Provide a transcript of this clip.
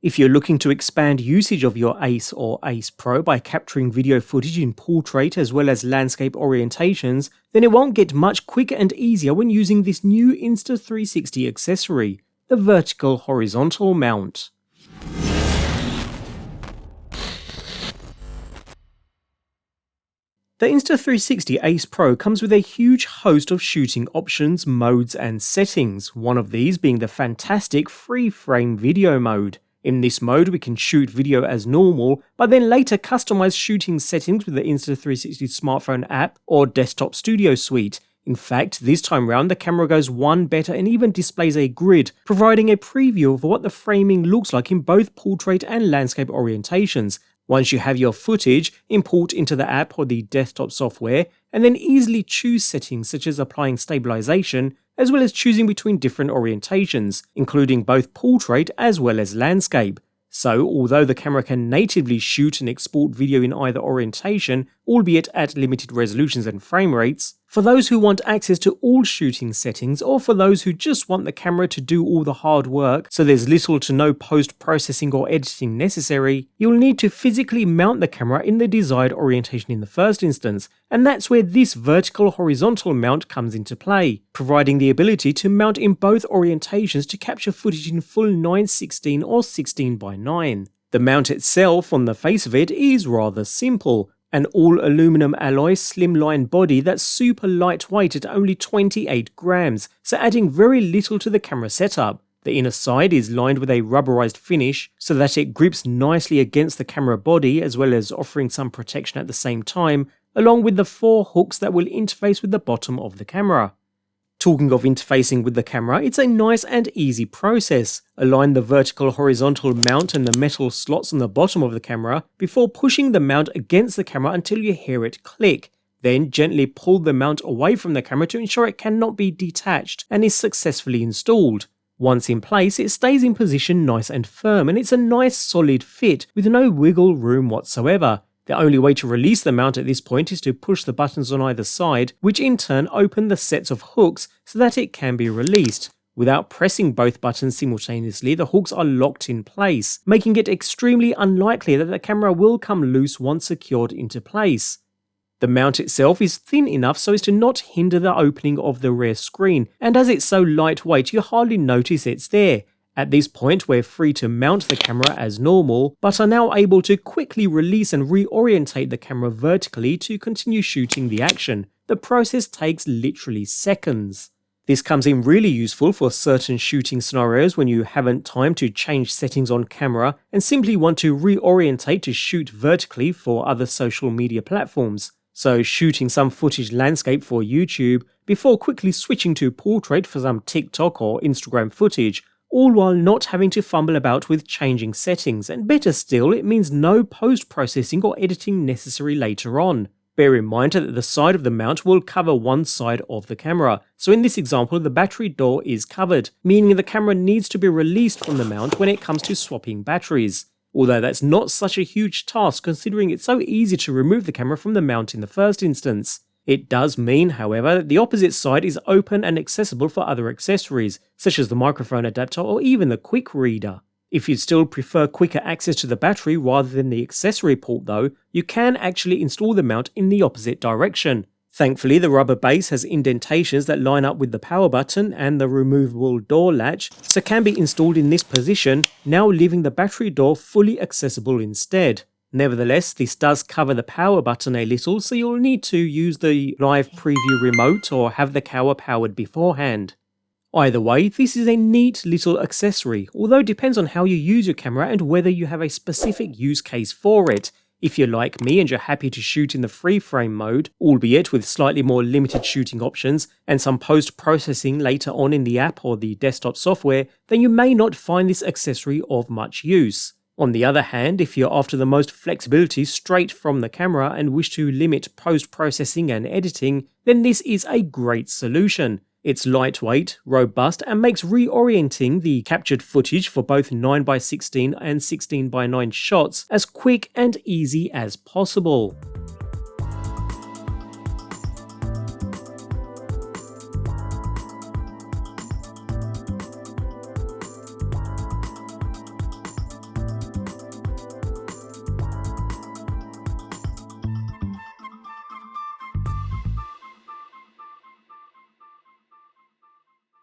If you're looking to expand usage of your Ace or Ace Pro by capturing video footage in portrait as well as landscape orientations, then it won't get much quicker and easier when using this new Insta360 accessory, the Vertical Horizontal Mount. The Insta360 Ace Pro comes with a huge host of shooting options, modes and settings, one of these being the fantastic free-frame video mode. In this mode we can shoot video as normal, but then later customize shooting settings with the Insta360 smartphone app or desktop studio suite. In fact, this time round the camera goes one better and even displays a grid, providing a preview of what the framing looks like in both portrait and landscape orientations. Once you have your footage, import into the app or the desktop software, and then easily choose settings such as applying stabilization, as well as choosing between different orientations, including both portrait as well as landscape. So, although the camera can natively shoot and export video in either orientation, albeit at limited resolutions and frame rates, for those who want access to all shooting settings, or for those who just want the camera to do all the hard work so there's little to no post-processing or editing necessary, you'll need to physically mount the camera in the desired orientation in the first instance, and that's where this vertical horizontal mount comes into play, providing the ability to mount in both orientations to capture footage in full 9:16 or 16:9. The mount itself, on the face of it, is rather simple. An all-aluminum alloy slimline body that's super lightweight at only 28 grams, so adding very little to the camera setup. The inner side is lined with a rubberized finish so that it grips nicely against the camera body as well as offering some protection at the same time, along with the 4 hooks that will interface with the bottom of the camera. Talking of interfacing with the camera, it's a nice and easy process. Align the vertical horizontal mount and the metal slots on the bottom of the camera before pushing the mount against the camera until you hear it click. Then gently pull the mount away from the camera to ensure it cannot be detached and is successfully installed. Once in place, it stays in position nice and firm, and it's a nice solid fit with no wiggle room whatsoever. The only way to release the mount at this point is to push the buttons on either side, which in turn open the sets of hooks so that it can be released. Without pressing both buttons simultaneously, the hooks are locked in place, making it extremely unlikely that the camera will come loose once secured into place. The mount itself is thin enough so as to not hinder the opening of the rear screen, and as it's so lightweight you hardly notice it's there. At this point we're free to mount the camera as normal, but are now able to quickly release and reorientate the camera vertically to continue shooting the action. The process takes literally seconds. This comes in really useful for certain shooting scenarios when you haven't time to change settings on camera and simply want to reorientate to shoot vertically for other social media platforms. So shooting some footage landscape for YouTube before quickly switching to portrait for some TikTok or Instagram footage, all while not having to fumble about with changing settings, and better still, it means no post-processing or editing necessary later on. Bear in mind that the side of the mount will cover one side of the camera, so in this example the battery door is covered, meaning the camera needs to be released from the mount when it comes to swapping batteries. Although that's not such a huge task considering it's so easy to remove the camera from the mount in the first instance. It does mean, however, that the opposite side is open and accessible for other accessories, such as the microphone adapter or even the quick reader. If you'd still prefer quicker access to the battery rather than the accessory port though, you can actually install the mount in the opposite direction. Thankfully, the rubber base has indentations that line up with the power button and the removable door latch, so can be installed in this position, now leaving the battery door fully accessible instead. Nevertheless, this does cover the power button a little, so you'll need to use the live preview remote or have the camera powered beforehand. Either way, this is a neat little accessory, although it depends on how you use your camera and whether you have a specific use case for it. If you're like me and you're happy to shoot in the free frame mode, albeit with slightly more limited shooting options and some post-processing later on in the app or the desktop software, then you may not find this accessory of much use. On the other hand, if you're after the most flexibility straight from the camera and wish to limit post-processing and editing, then this is a great solution. It's lightweight, robust, and makes reorienting the captured footage for both 9:16 and 16:9 shots as quick and easy as possible.